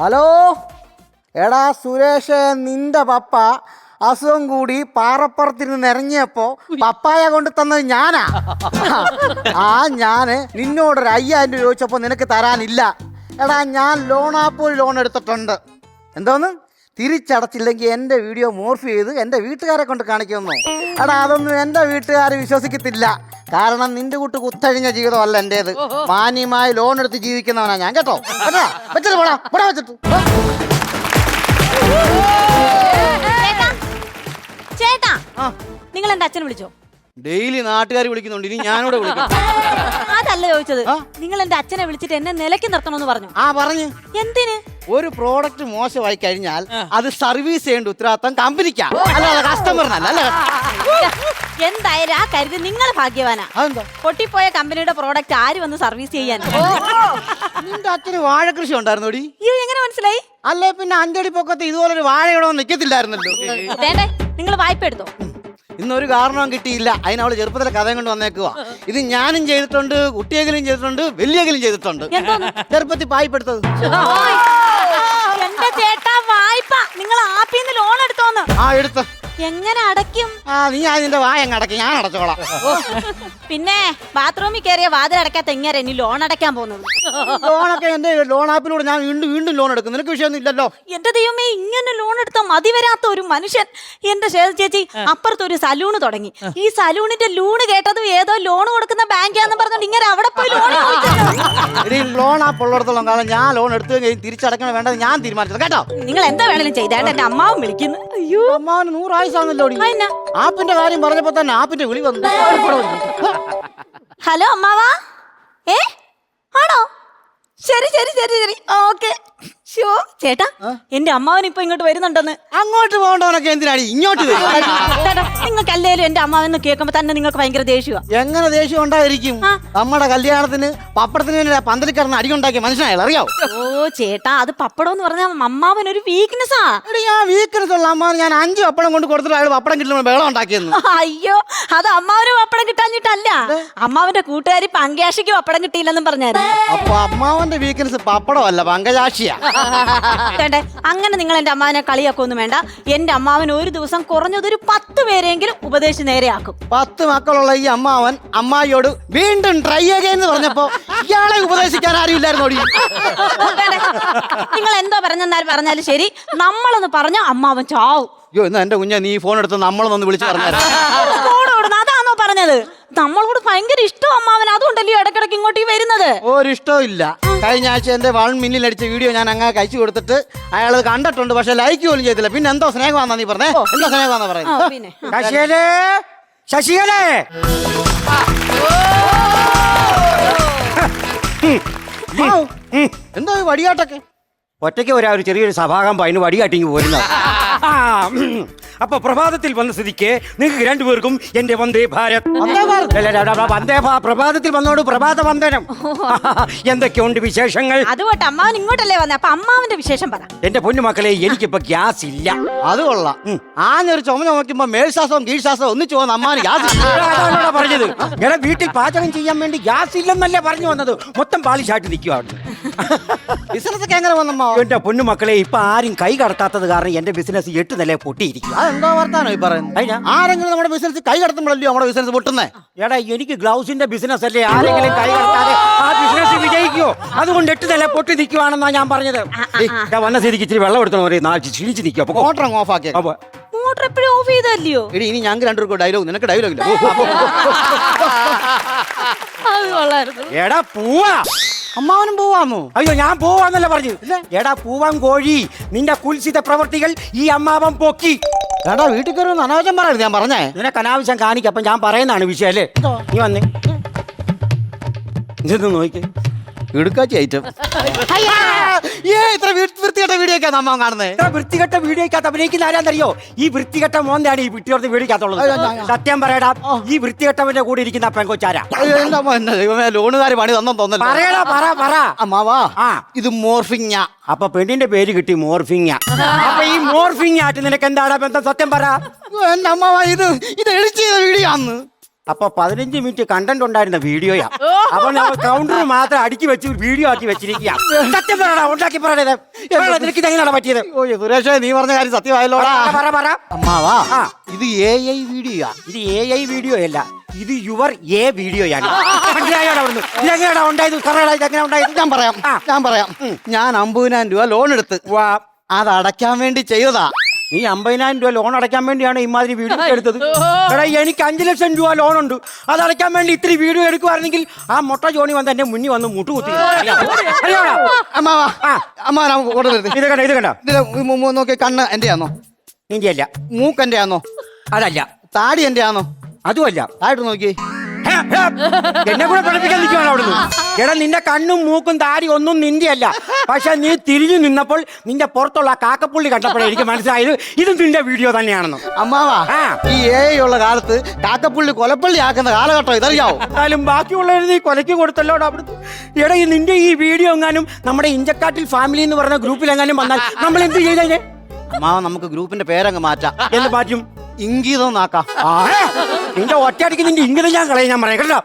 Hello എടാ സുരേഷ്, നിന്റെ പപ്പ അസുഖം കൂടി പാറപ്പുറത്തിൽ നിന്ന് ഇറങ്ങിയപ്പോ പപ്പായ കൊണ്ട് തന്നത് ഞാനാ. ഞാന് നിന്നോടൊരു 5000 രൂപ ചോദിച്ചപ്പോ നിനക്ക് തരാനില്ല. എടാ ഞാൻ ലോൺ എടുത്തിട്ടുണ്ട്. എന്തോന്ന് തിരിച്ചടച്ചില്ലെങ്കിൽ എൻ്റെ വീഡിയോ മോർഫ് ചെയ്ത് എൻ്റെ വീട്ടുകാരെ കൊണ്ട് കാണിക്കുന്നു. എടാ അതൊന്നും എൻ്റെ വീട്ടുകാർ വിശ്വസിക്കത്തില്ല. കാരണം നിന്റെ കൂട്ട് കുത്തഴിഞ്ഞ ജീവിതമല്ല എൻ്റേത്. മാന്യമായി ലോൺ എടുത്ത് ജീവിക്കുന്നവനാ ഞാൻ. കേട്ടോ കേട്ടോ വെച്ചിട്ട് പോടാ പോടാ വെച്ചിട്ട്. ചേട്ടാ നിങ്ങൾ എന്റെ അച്ഛനെ വിളിച്ചോ? ഡെയിലി നാട്ടുകാർ വിളിക്കുന്നുണ്ട്, ഇനി ഞാനൂടെ വിളിക്കാം. അതല്ല ചോദിച്ചത്, നിങ്ങൾ എന്റെ അച്ഛനെ വിളിച്ചിട്ട് എന്നെ നിലയ്ക്ക് നിർത്തണമെന്ന് പറഞ്ഞു. പറഞ്ഞു. എന്തിന്? ഒരു പ്രോഡക്റ്റ് മോശമായി കഴിഞ്ഞാൽ അത് സർവീസ് ചെയ്യേണ്ട ഉത്തരവാദിത്തം കമ്പനിക്കാ, അല്ലാതെ കസ്റ്റമറിനല്ല. എന്തായാലും ആ കരുതി നിങ്ങൾ ഭാഗ്യവാനാ. പൊട്ടിപ്പോയ കമ്പനിയുടെ പ്രോഡക്റ്റ് ആര് വന്ന് സർവീസ് ചെയ്യാൻ? നിന്റെ അച്ഛന് വാഴ കൃഷി ഉണ്ടായിരുന്നോടി? അയ്യോ, എങ്ങനെ മനസ്സിലായി? അല്ലേ പിന്നെ 5 അടി പൊക്കത്ത് ഇതുപോലൊരു വാഴയോടെ നിൽക്കത്തില്ലായിരുന്നല്ലോ. വേണ്ടേ, നിങ്ങൾ വായ്പ എടുത്തോ? ഇന്നൊരു കാരണവും കിട്ടിയില്ല. അതിനവള് ചെറുപ്പത്തിലെ കഥയും കൊണ്ട് വന്നേക്കുക. ഇത് ഞാനും ചെയ്തിട്ടുണ്ട്, കുട്ടിയെങ്കിലും ചെയ്തിട്ടുണ്ട്, വലിയെങ്കിലും ചെയ്തിട്ടുണ്ട്. ചെറുപ്പത്തിൽ പായ്പെടുത്തത്. എന്റെ ചേട്ടാ, വായ്പ നിങ്ങൾ ആപ്പിന്ന് ലോൺ എടുത്തോന്ന്? എടുത്ത. എങ്ങനെ അടയ്ക്കും? നീ അതിന്റെ വായ അങ്ങ് അടയ്ക്കും, ഞാൻ അടച്ചോളാം. പിന്നെ ബാത്റൂമിൽ കയറിയ വാതിൽ അടയ്ക്കാത്ത എങ്ങനെ ഇനി ലോൺ അടയ്ക്കാൻ പോകുന്നത്? ലോണൊക്കെ എന്റെ ലോൺ ആപ്പിലൂടെ ഞാൻ വീണ്ടും ലോൺ എടുക്കും. നിനക്ക് വിഷയമൊന്നും ഇല്ലല്ലോ. എന്റെ ദൈവമേ, ഇങ്ങനെ ലോൺ എടുത്താൽ മതി വരാത്ത ഒരു മനുഷ്യൻ. എന്റെ ചേച്ചി അപ്പുറത്ത് ഒരു സലൂണ് തുടങ്ങി. ഈ സലൂണിന്റെ ലൂണ് കേട്ടതും ഏതോ ലോൺ കൊടുക്കുന്ന ബാങ്കാന്ന് പറഞ്ഞോണ്ട് ഇങ്ങനെ അവിടെ പോയി ലോൺ ആപ്പ് ഉള്ളിടത്തോളം കാലം ഞാൻ ലോൺ എടുത്തു കഴിഞ്ഞ് തിരിച്ചടക്കണം വേണ്ടത് ഞാൻ തീരുമാനിച്ചത്. കേട്ടോ, നിങ്ങൾ എന്താ വേണേലും ചെയ്തേണ്ട. എന്റെ അമ്മാവും വിളിക്കുന്നു. അയ്യോ, അമ്മാവന് 100 ആയുസാണല്ലോ. ആപ്പിന്റെ കാര്യം പറഞ്ഞപ്പോ തന്നെ ആപ്പിന്റെ വിളി വന്നു. ഹലോ അമ്മാവാ. ആണോ? ശരി ശരി ശരി ശരി, ഓക്കെ. ചേട്ടാ, എന്റെ അമ്മാവൻ ഇപ്പൊ ഇങ്ങോട്ട് വരുന്നുണ്ടെന്ന്. അങ്ങോട്ട് പോകണ്ടവനൊക്കെ എന്തിനാണ് ഇങ്ങോട്ട് വരും? നിങ്ങൾക്ക് അല്ലേലും എന്റെ അമ്മാവെന്ന് കേൾക്കുമ്പോ തന്നെ നിങ്ങൾക്ക് ഭയങ്കര ദേഷ്യമാണ്. എങ്ങനെ ദേഷ്യം ഉണ്ടായിരിക്കും? നമ്മുടെ കല്യാണത്തിന് പപ്പടത്തിന് പന്തലിൽ കിടന്ന് അടിയുണ്ടാക്കിയ മനുഷ്യനായാലും അറിയാവോ? ഓ ചേട്ടാ, അത് പപ്പടം എന്ന് പറഞ്ഞാൽ അമ്മാവൻ ഒരു വീക്ക്നെസ്സാ. വീക്ക്നെസ് ഉള്ള അമ്മാവൻ ഞാൻ 5 പപ്പടം കൊണ്ട് കൊടുത്തിട്ട് അയാൾ പപ്പടം കിട്ടുന്ന വെള്ളം ഉണ്ടാക്കിയെന്ന്. അയ്യോ, അത് അമ്മാവന് പപ്പടം കിട്ടാഞ്ഞിട്ടല്ല, അമ്മാവന്റെ കൂട്ടുകാരി പങ്കജാക്ഷിക്ക് പപ്പടം കിട്ടിയില്ലെന്നും പറഞ്ഞായിരുന്നു. അപ്പൊ അമ്മാവന്റെ വീക്ക്നെസ് പപ്പടമല്ല, പങ്കജാക്ഷിയാ. അങ്ങനെ നിങ്ങൾ എന്റെ അമ്മാവനെ കളിയാക്കൊന്നും വേണ്ട. എന്റെ അമ്മാവൻ ഒരു ദിവസം കുറഞ്ഞതൊരു 10 പേരെങ്കിലും ഉപദേശിച്ച് നേരെയാക്കും. 10 മക്കളുള്ള ഈ അമ്മാവൻ അമ്മായിയോട് വീണ്ടും ട്രൈ എന്ന് പറഞ്ഞപ്പോ ഇയാളെ ഉപദേശിക്കാൻ ആരും ഇല്ലായിരുന്നു. നിങ്ങൾ എന്തോ പറഞ്ഞാലും ശരി, നമ്മളൊന്ന് പറഞ്ഞ അമ്മാവൻ ചാവും. അയ്യോ, എന്നാ എന്റെ കുഞ്ഞ നീ ഫോൺ എടുത്ത് നമ്മളൊന്ന് വിളിച്ചു പറഞ്ഞാൽ അതാണോ പറഞ്ഞത്? നമ്മളോട് ഭയങ്കര ഇഷ്ടം അമ്മാവൻ, അതുകൊണ്ടല്ലേ ഇടക്കിടക്ക് ഇങ്ങോട്ട് വരുന്നത്. ഒരിഷ്ടവും ഇല്ല. കഴിഞ്ഞ ആഴ്ച എന്റെ 1 മില്യൺ അടിച്ച വീഡിയോ ഞാൻ അങ്ങനെ കഴിച്ചു കൊടുത്തിട്ട് അയാൾ കണ്ടിട്ടുണ്ട്, പക്ഷെ ലൈക്ക് പോലും ചെയ്തില്ല. പിന്നെ എന്തോ സ്നേഹമാണെന്നാ നീ പറഞ്ഞേ? എന്തോ സ്നേഹമാണെന്നാ പറയുന്നത്? ശശികലേ, എന്തോ വടിയാട്ടൊക്കെ? ഒറ്റയ്ക്ക് ഒരു ചെറിയൊരു സഭാകമ്പം, അതിന് വടികാട്ടിങ്ങ് പോരുന്നത്. അപ്പൊ പ്രഭാതത്തിൽ വന്ന സ്ഥിതിക്ക് നിങ്ങൾക്ക് 2 പേർക്കും എന്റെ വന്ദേ ഭാരത്. പ്രഭാതത്തിൽ വന്നോട് പ്രഭാത വന്ദനം. എന്തൊക്കെയുണ്ട് വിശേഷങ്ങൾ? അതുകൊണ്ട് അമ്മാവൻ ഇങ്ങോട്ടല്ലേ വന്നേ, അപ്പൊ അമ്മാവന്റെ വിശേഷം പറ. എന്റെ പൊന്നു മക്കളെ, എനിക്കിപ്പോ ഗ്യാസ് ഇല്ല. അത് കൊള്ളാം. ആഞ്ഞൊരു ചുമ നോക്കുമ്പോ മേൽശ്വാസവും കീഴ്ശ്വാസവും ഒന്നിച്ചു പോകുന്ന അമ്മാവന് ഗ്യാസ് പറഞ്ഞത്. എടാ, വീട്ടിൽ പാചകം ചെയ്യാൻ വേണ്ടി ഗ്യാസ് ഇല്ലെന്നല്ലേ പറഞ്ഞു വന്നത്. മൊത്തം പാളിച്ചാട്ടി നിൽക്കുക. ബിസിനസ് ഒക്കെ എങ്ങനെ വന്നമ്മ? എന്റെ പൊന്നു മക്കളെ, ഇപ്പൊ ആരും കൈ കടത്താത്തത് കാരണം എന്റെ ബിസിനസ് 8 നില പൊട്ടിയിരിക്കും. അതെന്തോ വർത്താനോ ഈ പറയുന്നത്? ആരെങ്കിലും നമ്മുടെ ബിസിനസ് കൈ കടത്തുമ്പോഴല്ലോ നമ്മുടെ ബിസിനസ് പൊട്ടുന്നേ. എടാ, എനിക്ക് ഗ്ലൗസിന്റെ ബിസിനസ് അല്ലേ. ആരെങ്കിലും കൈ കടത്താതെ ആ ബിസിനസ് വിജയിക്കോ? അതുകൊണ്ട് 8 നില പൊട്ടി നിൽക്കുവാണെന്നാ ഞാൻ പറഞ്ഞത്. വന്ന സ്ഥിതിക്ക് ഇച്ചിരി വെള്ളം എടുത്തോ, ക്ഷീണിച്ച് നിൽക്കുക. മോട്ടർ ഓഫ് ആക്കി. മോട്ടർ എപ്പോഴും ഓഫ് ചെയ്തല്ലയോ? ഇനി ഞങ്ങൾക്ക് 2 പേർക്കും ഡയലോഗ്, നിനക്ക് ഡയലോഗ് ഇല്ല. എടാ പോവാ. അമ്മാവനും പോവാന്നോ? അയ്യോ, ഞാൻ പോവാന്നല്ല പറഞ്ഞു. എടാ പൂവാൻ കോഴി, നിന്റെ കുൽസിത പ്രവർത്തികൾ ഈ അമ്മാവൻ പൊക്കി. എടാ, വീട്ടിൽ കയറി അനാവശ്യം പറയരുത്. ഞാൻ പറഞ്ഞേ നിനക്ക് അനാവശ്യം കാണിക്കും. അപ്പൊ ഞാൻ പറയുന്നതാണ് വിഷയം അല്ലേ? നീ വന്നേ, ഇതൊന്ന് നോക്കി. എടുക്കാച്ച ഐറ്റം. ഇത്ര വൃത്തികെട്ട വീഡിയോ ഒക്കെ അമ്മ കാണുന്നത്. ഇത്ര വൃത്തികെട്ട വീഡിയോക്കകത്ത് അഭിനയിക്കുന്ന ആരാന്നറിയോ? ഈ വൃത്തികെട്ട മോന്താണ് ഈ വിട്ടിയോർത്ത് വീഡിയോക്കകത്തുള്ളത്. സത്യം പറയടാ, ഈ വൃത്തികെട്ടവന്റെ കൂടെ ഇരിക്കുന്ന പെങ്കൊച്ചാരാ? ലോണുകാര് പണി തന്നോ തോന്നല്ലോ. പറയടാ, പറ. അമ്മാവാ, ഇത് മോർഫിംഗ. അപ്പൊ പെണ്ണിന്റെ പേര് കിട്ടി മോർഫിംഗ. അപ്പൊ ഈ മോർഫിംഗ് ആയിട്ട് നിനക്ക് എന്താണ് ബന്ധം? സത്യം പറ. എന്റെ അമ്മാവാ, ഇത് എഡിറ്റ് ചെയ്ത വീഡിയോ ആണ്. അപ്പൊ 15 മിനിറ്റ് കണ്ടന്റ് ഉണ്ടായിരുന്ന വീഡിയോയാ. അപ്പൊ കൗണ്ടർ മാത്രം അടുക്കി വെച്ച് വീഡിയോ ആക്കി വെച്ചിരിക്കുക. സത്യം പറയടാ, ഉണ്ടാക്കി പറയണത് നിനക്ക് ഇതെങ്ങനെയാണ് പറ്റിയത്? ഓ സുരേഷ്, നീ പറഞ്ഞ കാര്യം സത്യമായല്ലോടാ. പറ. അമ്മാവാ, ആ. ഇത് AI വീഡിയോ. ഇത് AI വീഡിയോ അല്ല, ഇത് യുവർ വീഡിയോയാണ്. മനസ്സിലായോടാ അവിടുന്ന്? ഇതെങ്ങനെയാ ഉണ്ടായത്? പറയടാ, ഇതെങ്ങനെ ഉണ്ടായത്? ഞാൻ പറയാം. ഞാൻ 50,000 രൂപ ലോൺ എടുത്ത് അത് അടയ്ക്കാൻ വേണ്ടി ചെയ്തതാ. നീ 50,000 രൂപ ലോൺ അടയ്ക്കാൻ വേണ്ടിയാണ് ഇമാതിരി വീഡിയോ എടുത്തത്. എടാ, എനിക്ക് 5 ലക്ഷം രൂപ ലോൺ ഉണ്ട്. അത് അടയ്ക്കാൻ വേണ്ടി ഇത്തിരി വീഡിയോ എടുക്കുവായിരുന്നെങ്കിൽ ആ മൊട്ട ജോണി വന്ന് എന്റെ മുന്നിൽ വന്ന് മുട്ടുകുത്തി. അമ്മാവാ, അമ്മ കൊടുത്തത് ഇത് കണ്ട ഇതിലെ നോക്കി, കണ്ണ് എന്റെ ആണോ? നിന്റെ അല്ല. മൂക്ക് എന്റെ ആണോ? അതല്ല. താടി എന്റെ ആണോ? അതുമല്ല. താഴോട്ട് നോക്കി. എന്നെ കൂടെ പഠിപ്പിക്കാൻ നിൽക്കുകയാണ് അവിടുന്ന്. എടാ, നിന്റെ കണ്ണും മൂക്കും താടി ഒന്നും നിന്റെ അല്ല. പക്ഷെ നീ തിരിഞ്ഞു നിന്നപ്പോൾ നിന്റെ പുറത്തുള്ള കാക്കപ്പുള്ളി കണ്ടപ്പോഴേ എനിക്ക് മനസ്സിലായത് ഇതും നിന്റെ വീഡിയോ തന്നെയാണെന്ന്. അമ്മാവാ, ഈ AI ഉള്ള കാലത്ത് കാക്കപ്പുള്ളി കൊലപ്പള്ളി ആക്കുന്ന കാലഘട്ടം ഇതറിയാവോ? എന്നാലും ബാക്കിയുള്ളവർ നീ കൊലയ്ക്ക് കൊടുത്തല്ലോടാ അവിടുന്ന്. എടാ, നിന്റെ ഈ വീഡിയോ എങ്ങാനും നമ്മുടെ ഇഞ്ചക്കാട്ടിൽ ഫാമിലി എന്ന് പറഞ്ഞ ഗ്രൂപ്പിൽ എങ്ങാനും വന്നാൽ നമ്മൾ എന്ത് ചെയ്തേ? അമ്മാവ, നമുക്ക് ഗ്രൂപ്പിന്റെ പേരങ്ങ് മാറ്റാം. എന്ന് മാറ്റും? ഇംഗീതം നാക്കാം. നിന്റെ ഒറ്റയടിക്ക് നിന്റെ ഇങ്ങനെ ഞാൻ കളയാൻ ഞാൻ പറയാം കേട്ടോ.